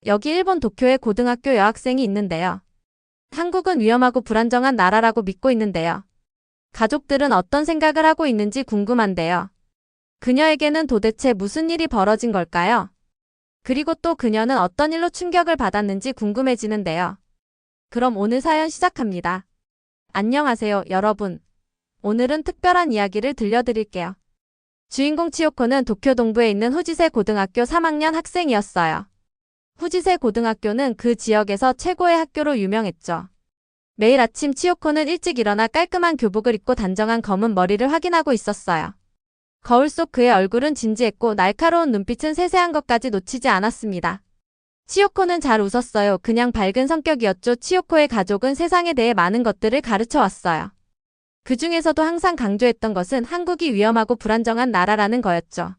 여기 일본 도쿄에 고등학교 여학생이 있는데요. 한국은 위험하고 불안정한 나라라고 믿고 있는데요. 가족들은 어떤 생각을 하고 있는지 궁금한데요. 그녀에게는 도대체 무슨 일이 벌어진 걸까요? 그리고 또 그녀는 어떤 일로 충격을 받았는지 궁금해지는데요. 그럼 오늘 사연 시작합니다. 안녕하세요, 여러분. 오늘은 특별한 이야기를 들려드릴게요. 주인공 치요코는 도쿄 동부에 있는 후지세 고등학교 3학년 학생이었어요. 후지세 고등학교는 그 지역에서 최고의 학교로 유명했죠. 매일 아침 치요코는 일찍 일어나 깔끔한 교복을 입고 단정한 검은 머리를 확인하고 있었어요. 거울 속 그의 얼굴은 진지했고 날카로운 눈빛은 세세한 것까지 놓치지 않았습니다. 치요코는 잘 웃었어요. 그냥 밝은 성격이었죠. 치요코의 가족은 세상에 대해 많은 것들을 가르쳐 왔어요. 그 중에서도 항상 강조했던 것은 한국이 위험하고 불안정한 나라라는 거였죠.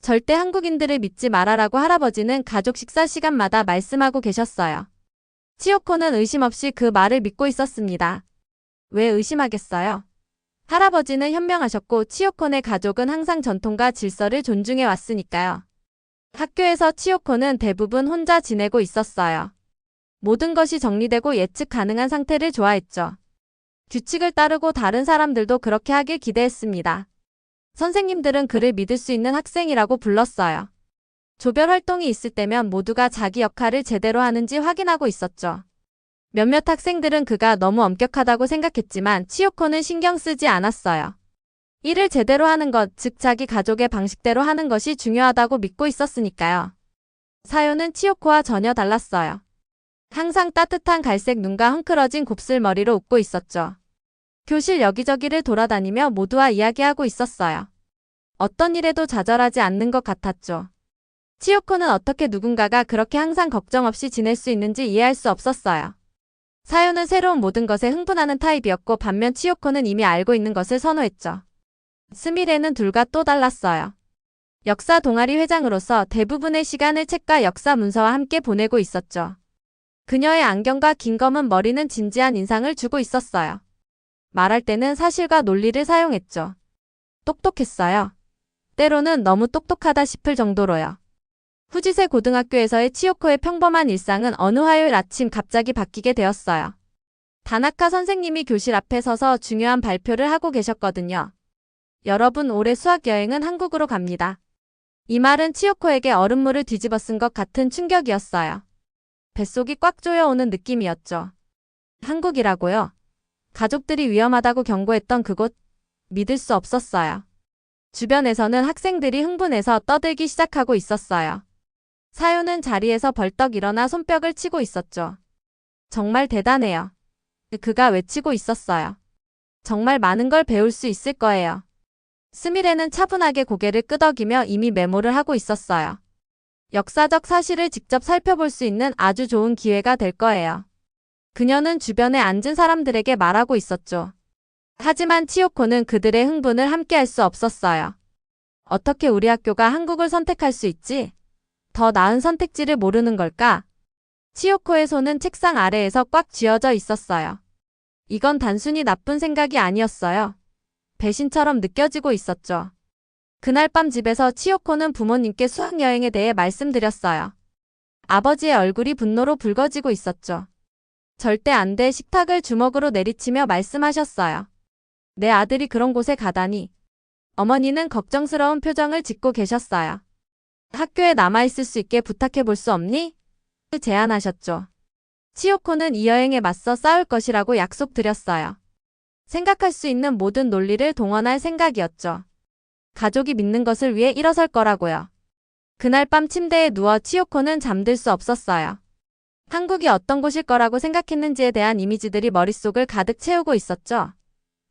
절대 한국인들을 믿지 말아라고 할아버지는 가족 식사 시간마다 말씀하고 계셨어요. 치요코는 의심 없이 그 말을 믿고 있었습니다. 왜 의심하겠어요? 할아버지는 현명하셨고 치요코네 가족은 항상 전통과 질서를 존중해 왔으니까요. 학교에서 치요코는 대부분 혼자 지내고 있었어요. 모든 것이 정리되고 예측 가능한 상태를 좋아했죠. 규칙을 따르고 다른 사람들도 그렇게 하길 기대했습니다. 선생님들은 그를 믿을 수 있는 학생이라고 불렀어요. 조별 활동이 있을 때면 모두가 자기 역할을 제대로 하는지 확인하고 있었죠. 몇몇 학생들은 그가 너무 엄격하다고 생각했지만 치요코는 신경 쓰지 않았어요. 일을 제대로 하는 것, 즉 자기 가족의 방식대로 하는 것이 중요하다고 믿고 있었으니까요. 사요는 치요코와 전혀 달랐어요. 항상 따뜻한 갈색 눈과 헝클어진 곱슬머리로 웃고 있었죠. 교실 여기저기를 돌아다니며 모두와 이야기하고 있었어요. 어떤 일에도 좌절하지 않는 것 같았죠. 치요코는 어떻게 누군가가 그렇게 항상 걱정 없이 지낼 수 있는지 이해할 수 없었어요. 사요는 새로운 모든 것에 흥분하는 타입이었고 반면 치요코는 이미 알고 있는 것을 선호했죠. 스미레는 둘과 또 달랐어요. 역사 동아리 회장으로서 대부분의 시간을 책과 역사 문서와 함께 보내고 있었죠. 그녀의 안경과 긴 검은 머리는 진지한 인상을 주고 있었어요. 말할 때는 사실과 논리를 사용했죠. 똑똑했어요. 때로는 너무 똑똑하다 싶을 정도로요. 후지세 고등학교에서의 치요코의 평범한 일상은 어느 화요일 아침 갑자기 바뀌게 되었어요. 다나카 선생님이 교실 앞에 서서 중요한 발표를 하고 계셨거든요. 여러분, 올해 수학여행은 한국으로 갑니다. 이 말은 치요코에게 얼음물을 뒤집어 쓴 것 같은 충격이었어요. 뱃속이 꽉 조여오는 느낌이었죠. 한국이라고요? 가족들이 위험하다고 경고했던 그곳, 믿을 수 없었어요. 주변에서는 학생들이 흥분해서 떠들기 시작하고 있었어요. 사요는 자리에서 벌떡 일어나 손뼉을 치고 있었죠. 정말 대단해요. 그가 외치고 있었어요. 정말 많은 걸 배울 수 있을 거예요. 스미레는 차분하게 고개를 끄덕이며 이미 메모를 하고 있었어요. 역사적 사실을 직접 살펴볼 수 있는 아주 좋은 기회가 될 거예요. 그녀는 주변에 앉은 사람들에게 말하고 있었죠. 하지만 치요코는 그들의 흥분을 함께할 수 없었어요. 어떻게 우리 학교가 한국을 선택할 수 있지? 더 나은 선택지를 모르는 걸까? 치요코의 손은 책상 아래에서 꽉 쥐어져 있었어요. 이건 단순히 나쁜 생각이 아니었어요. 배신처럼 느껴지고 있었죠. 그날 밤 집에서 치요코는 부모님께 수학여행에 대해 말씀드렸어요. 아버지의 얼굴이 분노로 붉어지고 있었죠. 절대 안 돼, 식탁을 주먹으로 내리치며 말씀하셨어요. 내 아들이 그런 곳에 가다니. 어머니는 걱정스러운 표정을 짓고 계셨어요. 학교에 남아있을 수 있게 부탁해 볼 수 없니? 제안하셨죠. 치요코는 이 여행에 맞서 싸울 것이라고 약속드렸어요. 생각할 수 있는 모든 논리를 동원할 생각이었죠. 가족이 믿는 것을 위해 일어설 거라고요. 그날 밤 침대에 누워 치요코는 잠들 수 없었어요. 한국이 어떤 곳일 거라고 생각했는지에 대한 이미지들이 머릿속을 가득 채우고 있었죠.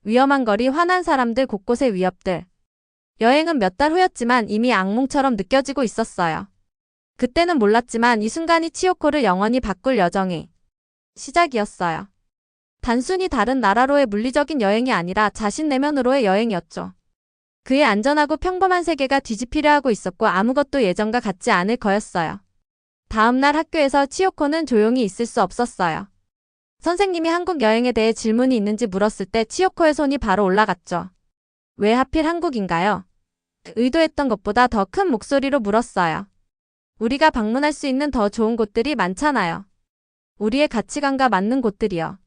위험한 거리, 화난 사람들, 곳곳의 위협들. 여행은 몇 달 후였지만 이미 악몽처럼 느껴지고 있었어요. 그때는 몰랐지만 이 순간이 치요코를 영원히 바꿀 여정의 시작이었어요. 단순히 다른 나라로의 물리적인 여행이 아니라 자신 내면으로의 여행이었죠. 그의 안전하고 평범한 세계가 뒤집히려 하고 있었고 아무것도 예전과 같지 않을 거였어요. 다음 날 학교에서 치요코는 조용히 있을 수 없었어요. 선생님이 한국 여행에 대해 질문이 있는지 물었을 때 치요코의 손이 바로 올라갔죠. 왜 하필 한국인가요? 의도했던 것보다 더 큰 목소리로 물었어요. 우리가 방문할 수 있는 더 좋은 곳들이 많잖아요. 우리의 가치관과 맞는 곳들이요.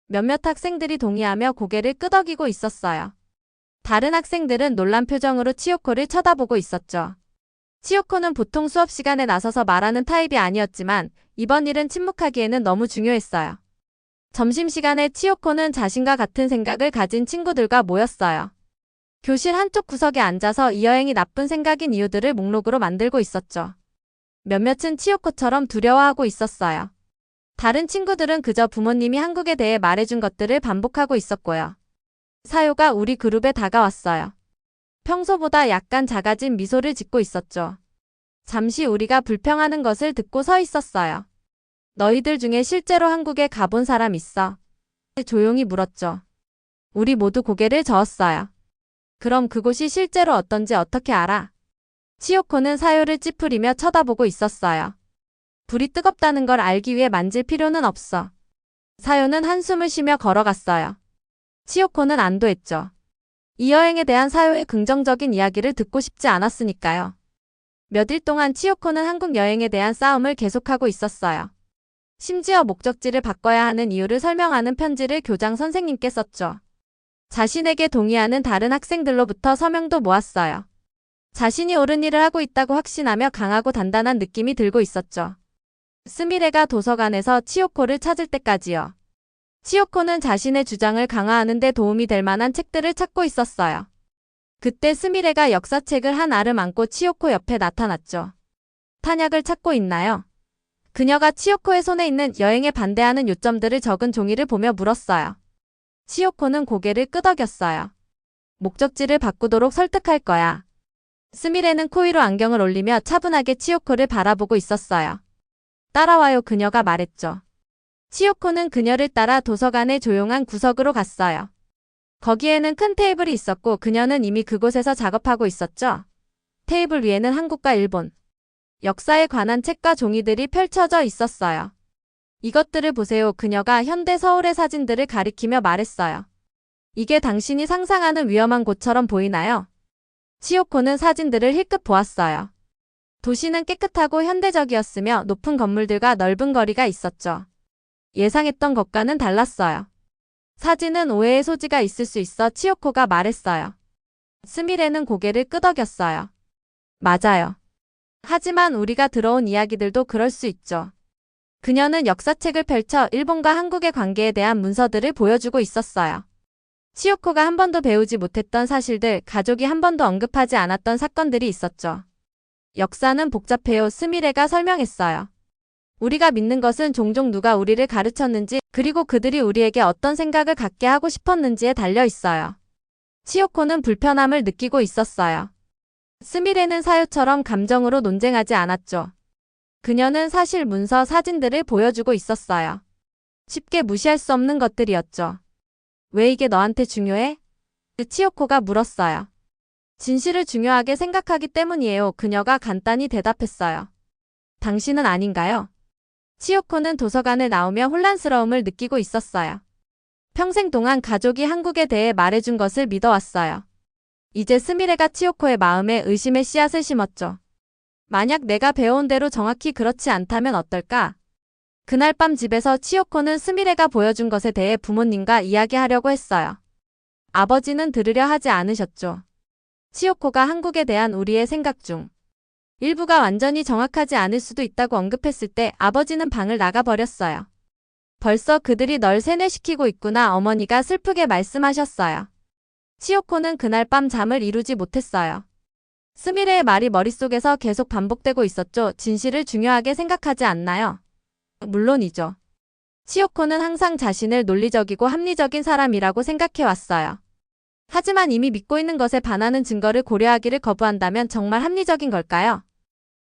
몇몇 학생들이 동의하며 고개를 끄덕이고 있었어요. 다른 학생들은 놀란 표정으로 치요코를 쳐다보고 있었죠. 치요코는 보통 수업 시간에 나서서 말하는 타입이 아니었지만 이번 일은 침묵하기에는 너무 중요했어요. 점심시간에 치요코는 자신과 같은 생각을 가진 친구들과 모였어요. 교실 한쪽 구석에 앉아서 이 여행이 나쁜 생각인 이유들을 목록으로 만들고 있었죠. 몇몇은 치요코처럼 두려워하고 있었어요. 다른 친구들은 그저 부모님이 한국에 대해 말해준 것들을 반복하고 있었고요. 사요가 우리 그룹에 다가왔어요. 평소보다 약간 작아진 미소를 짓고 있었죠. 잠시 우리가 불평하는 것을 듣고 서 있었어요. 너희들 중에 실제로 한국에 가본 사람 있어? 조용히 물었죠. 우리 모두 고개를 저었어요. 그럼 그곳이 실제로 어떤지 어떻게 알아? 치요코는 사요를 찌푸리며 쳐다보고 있었어요. 불이 뜨겁다는 걸 알기 위해 만질 필요는 없어. 사요는 한숨을 쉬며 걸어갔어요. 치요코는 안도했죠. 이 여행에 대한 사요의 긍정적인 이야기를 듣고 싶지 않았으니까요. 몇 일 동안 치요코는 한국 여행에 대한 싸움을 계속하고 있었어요. 심지어 목적지를 바꿔야 하는 이유를 설명하는 편지를 교장 선생님께 썼죠. 자신에게 동의하는 다른 학생들로부터 서명도 모았어요. 자신이 옳은 일을 하고 있다고 확신하며 강하고 단단한 느낌이 들고 있었죠. 스미레가 도서관에서 치요코를 찾을 때까지요. 치요코는 자신의 주장을 강화하는 데 도움이 될 만한 책들을 찾고 있었어요. 그때 스미레가 역사책을 한 알을 안고 치요코 옆에 나타났죠. 탄약을 찾고 있나요? 그녀가 치요코의 손에 있는 여행에 반대하는 요점들을 적은 종이를 보며 물었어요. 치요코는 고개를 끄덕였어요. 목적지를 바꾸도록 설득할 거야. 스미레는 코 위로 안경을 올리며 차분하게 치요코를 바라보고 있었어요. 따라와요, 그녀가 말했죠. 치요코는 그녀를 따라 도서관의 조용한 구석으로 갔어요. 거기에는 큰 테이블이 있었고 그녀는 이미 그곳에서 작업하고 있었죠. 테이블 위에는 한국과 일본, 역사에 관한 책과 종이들이 펼쳐져 있었어요. 이것들을 보세요. 그녀가 현대 서울의 사진들을 가리키며 말했어요. 이게 당신이 상상하는 위험한 곳처럼 보이나요? 치요코는 사진들을 힐끗 보았어요. 도시는 깨끗하고 현대적이었으며 높은 건물들과 넓은 거리가 있었죠. 예상했던 것과는 달랐어요. 사진은 오해의 소지가 있을 수 있어 치요코가 말했어요. 스미레는 고개를 끄덕였어요. 맞아요. 하지만 우리가 들어온 이야기들도 그럴 수 있죠. 그녀는 역사책을 펼쳐 일본과 한국의 관계에 대한 문서들을 보여주고 있었어요. 치요코가 한 번도 배우지 못했던 사실들, 가족이 한 번도 언급하지 않았던 사건들이 있었죠. 역사는 복잡해요. 스미레가 설명했어요. 우리가 믿는 것은 종종 누가 우리를 가르쳤는지, 그리고 그들이 우리에게 어떤 생각을 갖게 하고 싶었는지에 달려 있어요. 치요코는 불편함을 느끼고 있었어요. 스미레는 사유처럼 감정으로 논쟁하지 않았죠. 그녀는 사실 문서 사진들을 보여주고 있었어요. 쉽게 무시할 수 없는 것들이었죠. 왜 이게 너한테 중요해? 치요코가 물었어요. 진실을 중요하게 생각하기 때문이에요. 그녀가 간단히 대답했어요. 당신은 아닌가요? 치요코는 도서관을 나오며 혼란스러움을 느끼고 있었어요. 평생 동안 가족이 한국에 대해 말해준 것을 믿어왔어요. 이제 스미레가 치요코의 마음에 의심의 씨앗을 심었죠. 만약 내가 배워온 대로 정확히 그렇지 않다면 어떨까? 그날 밤 집에서 치요코는 스미레가 보여준 것에 대해 부모님과 이야기하려고 했어요. 아버지는 들으려 하지 않으셨죠. 치요코가 한국에 대한 우리의 생각 중 일부가 완전히 정확하지 않을 수도 있다고 언급했을 때 아버지는 방을 나가버렸어요. 벌써 그들이 널 세뇌시키고 있구나, 어머니가 슬프게 말씀하셨어요. 치요코는 그날 밤 잠을 이루지 못했어요. 스미레의 말이 머릿속에서 계속 반복되고 있었죠. 진실을 중요하게 생각하지 않나요? 물론이죠. 치요코는 항상 자신을 논리적이고 합리적인 사람이라고 생각해왔어요. 하지만 이미 믿고 있는 것에 반하는 증거를 고려하기를 거부한다면 정말 합리적인 걸까요?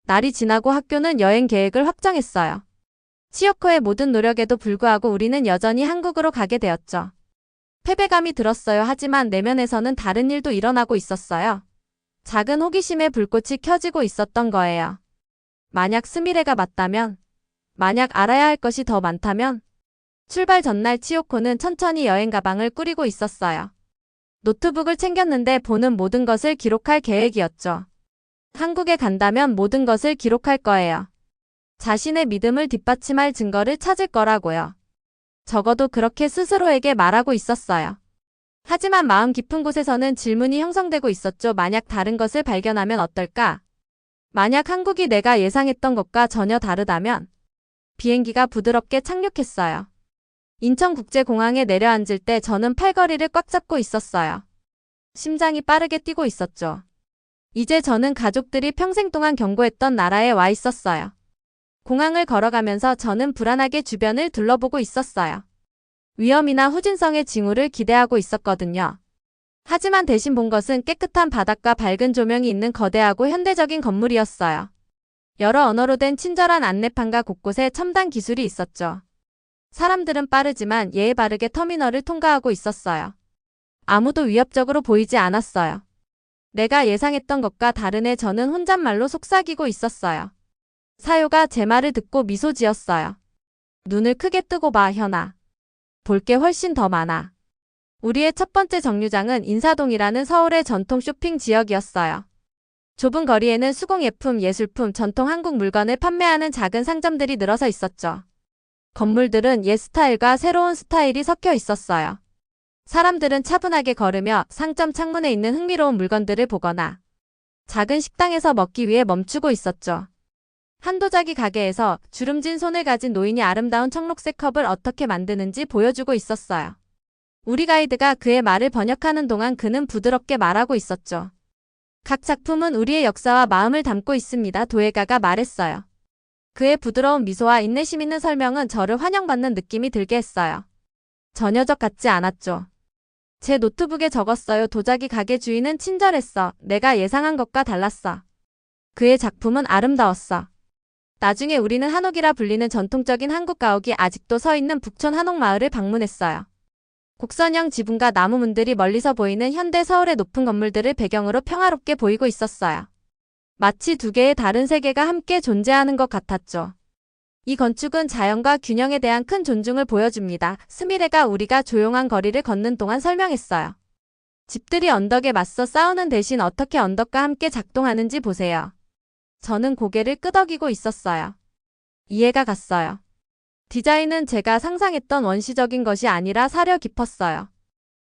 날이 지나고 학교는 여행 계획을 확정했어요. 치요코의 모든 노력에도 불구하고 우리는 여전히 한국으로 가게 되었죠. 패배감이 들었어요. 하지만 내면에서는 다른 일도 일어나고 있었어요. 작은 호기심의 불꽃이 켜지고 있었던 거예요. 만약 스미레가 맞다면, 만약 알아야 할 것이 더 많다면. 출발 전날 치요코는 천천히 여행 가방을 꾸리고 있었어요. 노트북을 챙겼는데 보는 모든 것을 기록할 계획이었죠. 한국에 간다면 모든 것을 기록할 거예요. 자신의 믿음을 뒷받침할 증거를 찾을 거라고요. 적어도 그렇게 스스로에게 말하고 있었어요. 하지만 마음 깊은 곳에서는 질문이 형성되고 있었죠. 만약 다른 것을 발견하면 어떨까? 만약 한국이 내가 예상했던 것과 전혀 다르다면? 비행기가 부드럽게 착륙했어요. 인천국제공항에 내려앉을 때 저는 팔걸이를 꽉 잡고 있었어요. 심장이 빠르게 뛰고 있었죠. 이제 저는 가족들이 평생 동안 경고했던 나라에 와 있었어요. 공항을 걸어가면서 저는 불안하게 주변을 둘러보고 있었어요. 위험이나 후진성의 징후를 기대하고 있었거든요. 하지만 대신 본 것은 깨끗한 바닥과 밝은 조명이 있는 거대하고 현대적인 건물이었어요. 여러 언어로 된 친절한 안내판과 곳곳에 첨단 기술이 있었죠. 사람들은 빠르지만 예의 바르게 터미널을 통과하고 있었어요. 아무도 위협적으로 보이지 않았어요. 내가 예상했던 것과 다르네. 저는 혼잣말로 속삭이고 있었어요. 사요가 제 말을 듣고 미소 지었어요. 눈을 크게 뜨고 봐, 현아. 볼 게 훨씬 더 많아. 우리의 첫 번째 정류장은 인사동이라는 서울의 전통 쇼핑 지역이었어요. 좁은 거리에는 수공예품, 예술품, 전통 한국 물건을 판매하는 작은 상점들이 늘어서 있었죠. 건물들은 옛 스타일과 새로운 스타일이 섞여 있었어요. 사람들은 차분하게 걸으며 상점 창문에 있는 흥미로운 물건들을 보거나 작은 식당에서 먹기 위해 멈추고 있었죠. 한 도자기 가게에서 주름진 손을 가진 노인이 아름다운 청록색 컵을 어떻게 만드는지 보여주고 있었어요. 우리 가이드가 그의 말을 번역하는 동안 그는 부드럽게 말하고 있었죠. 각 작품은 우리의 역사와 마음을 담고 있습니다. 도예가가 말했어요. 그의 부드러운 미소와 인내심 있는 설명은 저를 환영받는 느낌이 들게 했어요. 전혀적 같지 않았죠. 제 노트북에 적었어요. 도자기 가게 주인은 친절했어. 내가 예상한 것과 달랐어. 그의 작품은 아름다웠어. 나중에 우리는 한옥이라 불리는 전통적인 한국 가옥이 아직도 서 있는 북촌 한옥마을을 방문했어요. 곡선형 지붕과 나무문들이 멀리서 보이는 현대 서울의 높은 건물들을 배경으로 평화롭게 보이고 있었어요. 마치 두 개의 다른 세계가 함께 존재하는 것 같았죠. 이 건축은 자연과 균형에 대한 큰 존중을 보여줍니다. 스미레가 우리가 조용한 거리를 걷는 동안 설명했어요. 집들이 언덕에 맞서 싸우는 대신 어떻게 언덕과 함께 작동하는지 보세요. 저는 고개를 끄덕이고 있었어요. 이해가 갔어요. 디자인은 제가 상상했던 원시적인 것이 아니라 사려 깊었어요.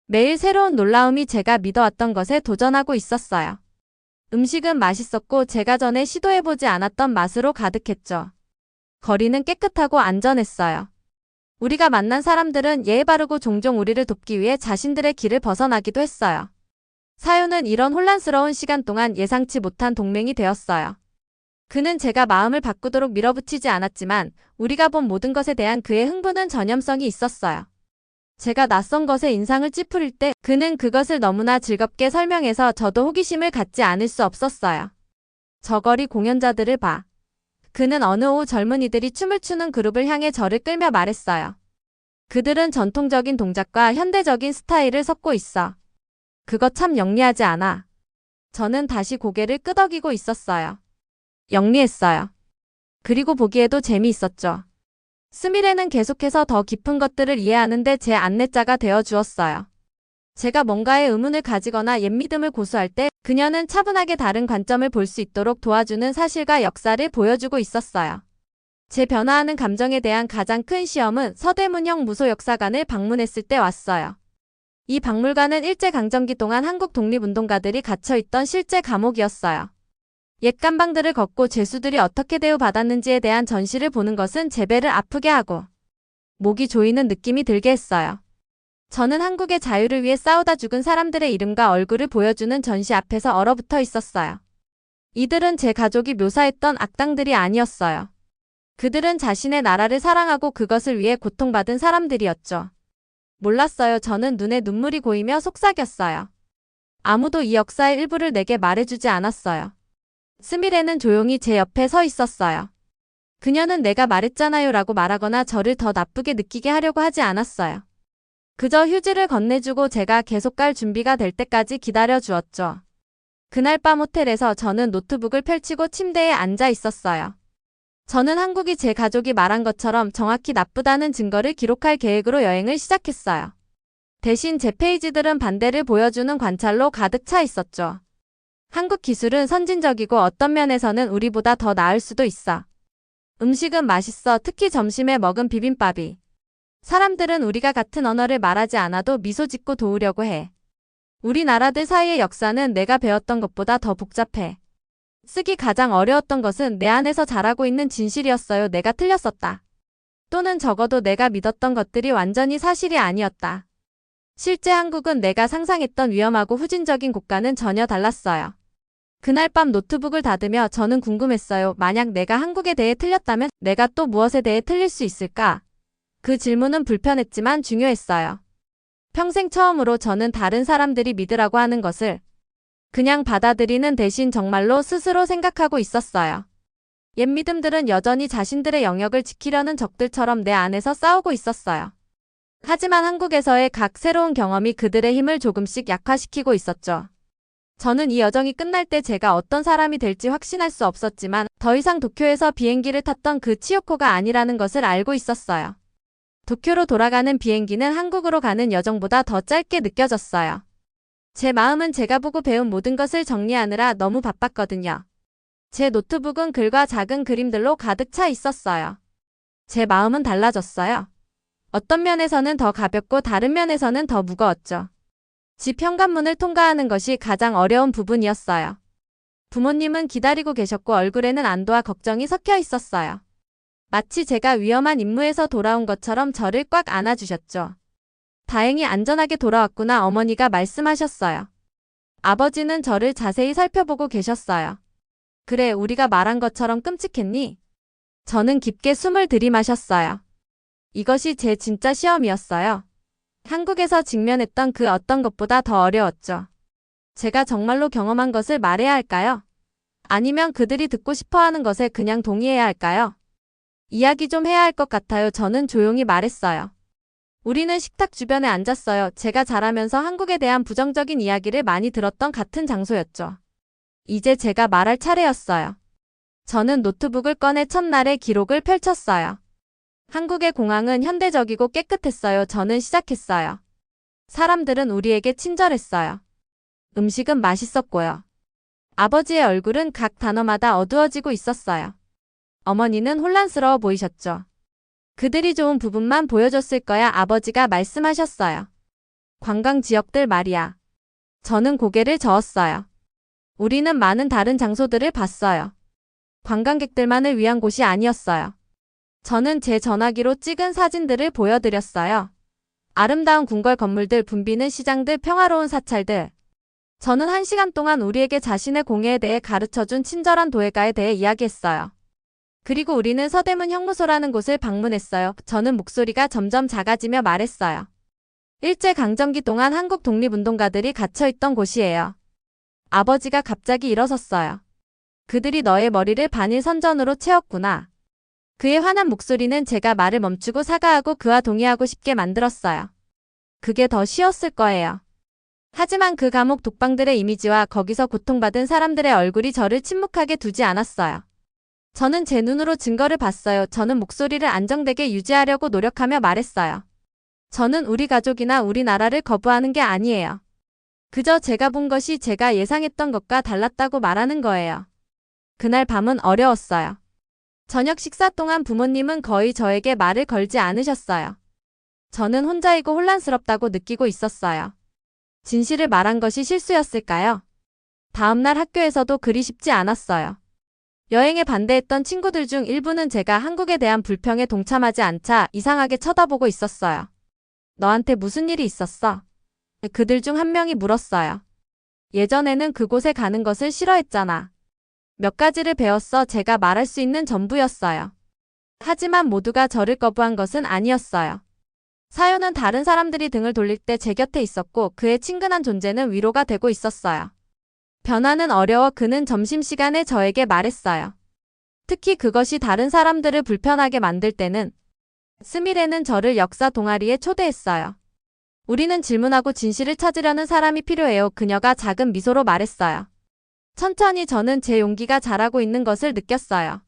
매일 새로운 놀라움이 제가 믿어왔던 것에 도전하고 있었어요. 음식은 맛있었고 제가 전에 시도해보지 않았던 맛으로 가득했죠. 거리는 깨끗하고 안전했어요. 우리가 만난 사람들은 예의 바르고 종종 우리를 돕기 위해 자신들의 길을 벗어나기도 했어요. 사요는 이런 혼란스러운 시간 동안 예상치 못한 동맹이 되었어요. 그는 제가 마음을 바꾸도록 밀어붙이지 않았지만 우리가 본 모든 것에 대한 그의 흥분은 전염성이 있었어요. 제가 낯선 것에 인상을 찌푸릴 때 그는 그것을 너무나 즐겁게 설명해서 저도 호기심을 갖지 않을 수 없었어요. 저 거리 공연자들을 봐. 그는 어느 오후 젊은이들이 춤을 추는 그룹을 향해 저를 끌며 말했어요. 그들은 전통적인 동작과 현대적인 스타일을 섞고 있어. 그거 참 영리하지 않아? 저는 다시 고개를 끄덕이고 있었어요. 영리했어요. 그리고 보기에도 재미있었죠. 스미레는 계속해서 더 깊은 것들을 이해하는데 제 안내자가 되어 주었어요. 제가 뭔가에 의문을 가지거나 옛믿음을 고수할 때 그녀는 차분하게 다른 관점을 볼 수 있도록 도와주는 사실과 역사를 보여주고 있었어요. 제 변화하는 감정에 대한 가장 큰 시험은 서대문형 무소역사관을 방문했을 때 왔어요. 이 박물관은 일제강점기 동안 한국 독립운동가들이 갇혀있던 실제 감옥이었어요. 옛 감방들을 걷고 죄수들이 어떻게 대우받았는지에 대한 전시를 보는 것은 제 배를 아프게 하고 목이 조이는 느낌이 들게 했어요. 저는 한국의 자유를 위해 싸우다 죽은 사람들의 이름과 얼굴을 보여주는 전시 앞에서 얼어붙어 있었어요. 이들은 제 가족이 묘사했던 악당들이 아니었어요. 그들은 자신의 나라를 사랑하고 그것을 위해 고통받은 사람들이었죠. 몰랐어요. 저는 눈에 눈물이 고이며 속삭였어요. 아무도 이 역사의 일부를 내게 말해주지 않았어요. 스미레는 조용히 제 옆에 서 있었어요. 그녀는 내가 말했잖아요 라고 말하거나 저를 더 나쁘게 느끼게 하려고 하지 않았어요. 그저 휴지를 건네주고 제가 계속 갈 준비가 될 때까지 기다려 주었죠. 그날 밤 호텔에서 저는 노트북을 펼치고 침대에 앉아 있었어요. 저는 한국이 제 가족이 말한 것처럼 정확히 나쁘다는 증거를 기록할 계획으로 여행을 시작했어요. 대신 제 페이지들은 반대를 보여주는 관찰로 가득 차 있었죠. 한국 기술은 선진적이고 어떤 면에서는 우리보다 더 나을 수도 있어. 음식은 맛있어. 특히 점심에 먹은 비빔밥이. 사람들은 우리가 같은 언어를 말하지 않아도 미소 짓고 도우려고 해. 우리나라들 사이의 역사는 내가 배웠던 것보다 더 복잡해. 쓰기 가장 어려웠던 것은 내 안에서 자라고 있는 진실이었어요. 내가 틀렸었다. 또는 적어도 내가 믿었던 것들이 완전히 사실이 아니었다. 실제 한국은 내가 상상했던 위험하고 후진적인 곳과는 전혀 달랐어요. 그날 밤 노트북을 닫으며 저는 궁금했어요. 만약 내가 한국에 대해 틀렸다면 내가 또 무엇에 대해 틀릴 수 있을까? 그 질문은 불편했지만 중요했어요. 평생 처음으로 저는 다른 사람들이 믿으라고 하는 것을 그냥 받아들이는 대신 정말로 스스로 생각하고 있었어요. 옛 믿음들은 여전히 자신들의 영역을 지키려는 적들처럼 내 안에서 싸우고 있었어요. 하지만 한국에서의 각 새로운 경험이 그들의 힘을 조금씩 약화시키고 있었죠. 저는 이 여정이 끝날 때 제가 어떤 사람이 될지 확신할 수 없었지만 더 이상 도쿄에서 비행기를 탔던 그 치요코가 아니라는 것을 알고 있었어요. 도쿄로 돌아가는 비행기는 한국으로 가는 여정보다 더 짧게 느껴졌어요. 제 마음은 제가 보고 배운 모든 것을 정리하느라 너무 바빴거든요. 제 노트북은 글과 작은 그림들로 가득 차 있었어요. 제 마음은 달라졌어요. 어떤 면에서는 더 가볍고 다른 면에서는 더 무거웠죠. 집 현관문을 통과하는 것이 가장 어려운 부분이었어요. 부모님은 기다리고 계셨고 얼굴에는 안도와 걱정이 섞여 있었어요. 마치 제가 위험한 임무에서 돌아온 것처럼 저를 꽉 안아주셨죠. 다행히 안전하게 돌아왔구나 어머니가 말씀하셨어요. 아버지는 저를 자세히 살펴보고 계셨어요. 그래, 우리가 말한 것처럼 끔찍했니? 저는 깊게 숨을 들이마셨어요. 이것이 제 진짜 시험이었어요. 한국에서 직면했던 그 어떤 것보다 더 어려웠죠. 제가 정말로 경험한 것을 말해야 할까요? 아니면 그들이 듣고 싶어하는 것에 그냥 동의해야 할까요? 이야기 좀 해야 할 것 같아요. 저는 조용히 말했어요. 우리는 식탁 주변에 앉았어요. 제가 자라면서 한국에 대한 부정적인 이야기를 많이 들었던 같은 장소였죠. 이제 제가 말할 차례였어요. 저는 노트북을 꺼내 첫날의 기록을 펼쳤어요. 한국의 공항은 현대적이고 깨끗했어요. 저는 시작했어요. 사람들은 우리에게 친절했어요. 음식은 맛있었고요. 아버지의 얼굴은 각 단어마다 어두워지고 있었어요. 어머니는 혼란스러워 보이셨죠. 그들이 좋은 부분만 보여줬을 거야 아버지가 말씀하셨어요. 관광 지역들 말이야. 저는 고개를 저었어요. 우리는 많은 다른 장소들을 봤어요. 관광객들만을 위한 곳이 아니었어요. 저는 제 전화기로 찍은 사진들을 보여드렸어요. 아름다운 궁궐 건물들, 붐비는 시장들, 평화로운 사찰들. 저는 1시간 동안 우리에게 자신의 공예에 대해 가르쳐준 친절한 도예가에 대해 이야기했어요. 그리고 우리는 서대문 형무소라는 곳을 방문했어요. 저는 목소리가 점점 작아지며 말했어요. 일제강점기 동안 한국 독립운동가들이 갇혀있던 곳이에요. 아버지가 갑자기 일어섰어요. 그들이 너의 머리를 반일 선전으로 채웠구나. 그의 화난 목소리는 제가 말을 멈추고 사과하고 그와 동의하고 싶게 만들었어요. 그게 더 쉬웠을 거예요. 하지만 그 감옥 독방들의 이미지와 거기서 고통받은 사람들의 얼굴이 저를 침묵하게 두지 않았어요. 저는 제 눈으로 증거를 봤어요. 저는 목소리를 안정되게 유지하려고 노력하며 말했어요. 저는 우리 가족이나 우리나라를 거부하는 게 아니에요. 그저 제가 본 것이 제가 예상했던 것과 달랐다고 말하는 거예요. 그날 밤은 어려웠어요. 저녁 식사 동안 부모님은 거의 저에게 말을 걸지 않으셨어요. 저는 혼자이고 혼란스럽다고 느끼고 있었어요. 진실을 말한 것이 실수였을까요? 다음날 학교에서도 그리 쉽지 않았어요. 여행에 반대했던 친구들 중 일부는 제가 한국에 대한 불평에 동참하지 않자 이상하게 쳐다보고 있었어요. 너한테 무슨 일이 있었어? 그들 중 한 명이 물었어요. 예전에는 그곳에 가는 것을 싫어했잖아. 몇 가지를 배웠어. 제가 말할 수 있는 전부였어요. 하지만 모두가 저를 거부한 것은 아니었어요. 사요는 다른 사람들이 등을 돌릴 때 제 곁에 있었고 그의 친근한 존재는 위로가 되고 있었어요. 변화는 어려워. 그는 점심시간에 저에게 말했어요. 특히 그것이 다른 사람들을 불편하게 만들 때는. 스미레는 저를 역사 동아리에 초대했어요. 우리는 질문하고 진실을 찾으려는 사람이 필요해요. 그녀가 작은 미소로 말했어요. 천천히 저는 제 용기가 자라고 있는 것을 느꼈어요.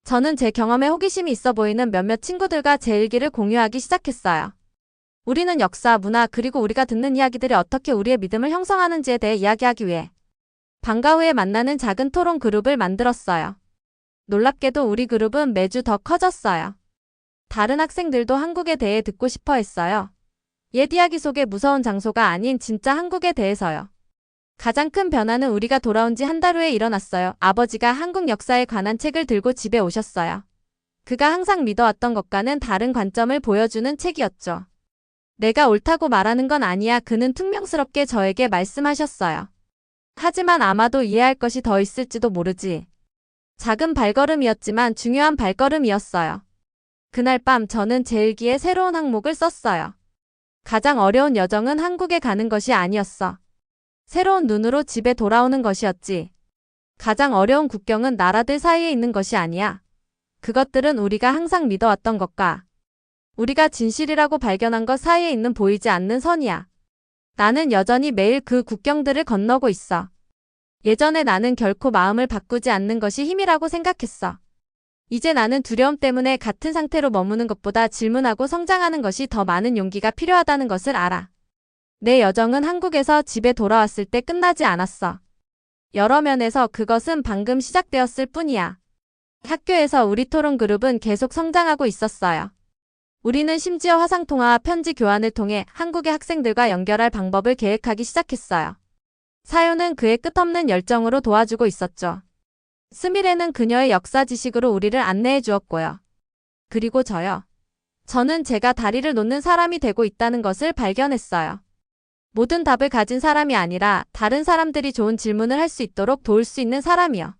저는 제 경험에 호기심이 있어 보이는 몇몇 친구들과 제 일기를 공유하기 시작했어요. 우리는 역사, 문화, 그리고 우리가 듣는 이야기들이 어떻게 우리의 믿음을 형성하는지에 대해 이야기하기 위해 방과 후에 만나는 작은 토론 그룹을 만들었어요. 놀랍게도 우리 그룹은 매주 더 커졌어요. 다른 학생들도 한국에 대해 듣고 싶어 했어요. 옛 이야기 속의 무서운 장소가 아닌 진짜 한국에 대해서요. 가장 큰 변화는 우리가 돌아온 지 한 달 후에 일어났어요. 아버지가 한국 역사에 관한 책을 들고 집에 오셨어요. 그가 항상 믿어왔던 것과는 다른 관점을 보여주는 책이었죠. 내가 옳다고 말하는 건 아니야. 그는 퉁명스럽게 저에게 말씀하셨어요. 하지만 아마도 이해할 것이 더 있을지도 모르지. 작은 발걸음이었지만 중요한 발걸음이었어요. 그날 밤 저는 제 일기에 새로운 항목을 썼어요. 가장 어려운 여정은 한국에 가는 것이 아니었어. 새로운 눈으로 집에 돌아오는 것이었지. 가장 어려운 국경은 나라들 사이에 있는 것이 아니야. 그것들은 우리가 항상 믿어왔던 것과 우리가 진실이라고 발견한 것 사이에 있는 보이지 않는 선이야. 나는 여전히 매일 그 국경들을 건너고 있어. 예전에 나는 결코 마음을 바꾸지 않는 것이 힘이라고 생각했어. 이제 나는 두려움 때문에 같은 상태로 머무는 것보다 질문하고 성장하는 것이 더 많은 용기가 필요하다는 것을 알아. 내 여정은 한국에서 집에 돌아왔을 때 끝나지 않았어. 여러 면에서 그것은 방금 시작되었을 뿐이야. 학교에서 우리 토론 그룹은 계속 성장하고 있었어요. 우리는 심지어 화상통화와 편지 교환을 통해 한국의 학생들과 연결할 방법을 계획하기 시작했어요. 사요는 그의 끝없는 열정으로 도와주고 있었죠. 스미레는 그녀의 역사 지식으로 우리를 안내해 주었고요. 그리고 저요. 저는 제가 다리를 놓는 사람이 되고 있다는 것을 발견했어요. 모든 답을 가진 사람이 아니라 다른 사람들이 좋은 질문을 할 수 있도록 도울 수 있는 사람이요.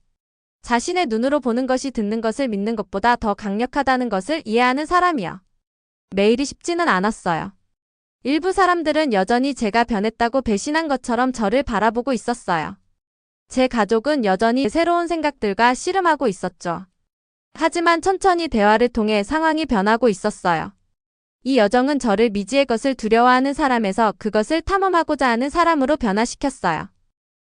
자신의 눈으로 보는 것이 듣는 것을 믿는 것보다 더 강력하다는 것을 이해하는 사람이요. 매일이 쉽지는 않았어요. 일부 사람들은 여전히 제가 변했다고 배신한 것처럼 저를 바라보고 있었어요. 제 가족은 여전히 새로운 생각들과 씨름하고 있었죠. 하지만 천천히 대화를 통해 상황이 변하고 있었어요. 이 여정은 저를 미지의 것을 두려워하는 사람에서 그것을 탐험하고자 하는 사람으로 변화시켰어요.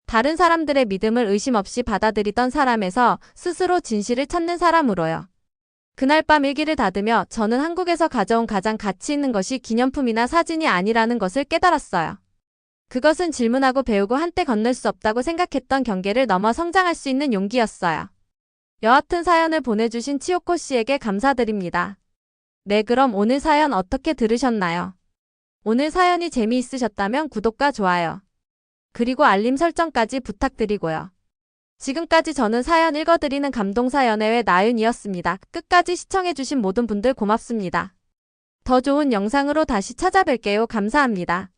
다른 사람들의 믿음을 의심 없이 받아들이던 사람에서 스스로 진실을 찾는 사람으로요. 그날 밤 일기를 닫으며 저는 한국에서 가져온 가장 가치 있는 것이 기념품이나 사진이 아니라는 것을 깨달았어요. 그것은 질문하고 배우고 한때 건널 수 없다고 생각했던 경계를 넘어 성장할 수 있는 용기였어요. 여하튼 사연을 보내주신 치요코 씨에게 감사드립니다. 네, 그럼 오늘 사연 어떻게 들으셨나요? 오늘 사연이 재미있으셨다면 구독과 좋아요, 그리고 알림 설정까지 부탁드리고요. 지금까지 저는 사연 읽어드리는 감동사연회의 나윤이었습니다. 끝까지 시청해주신 모든 분들 고맙습니다. 더 좋은 영상으로 다시 찾아뵐게요. 감사합니다.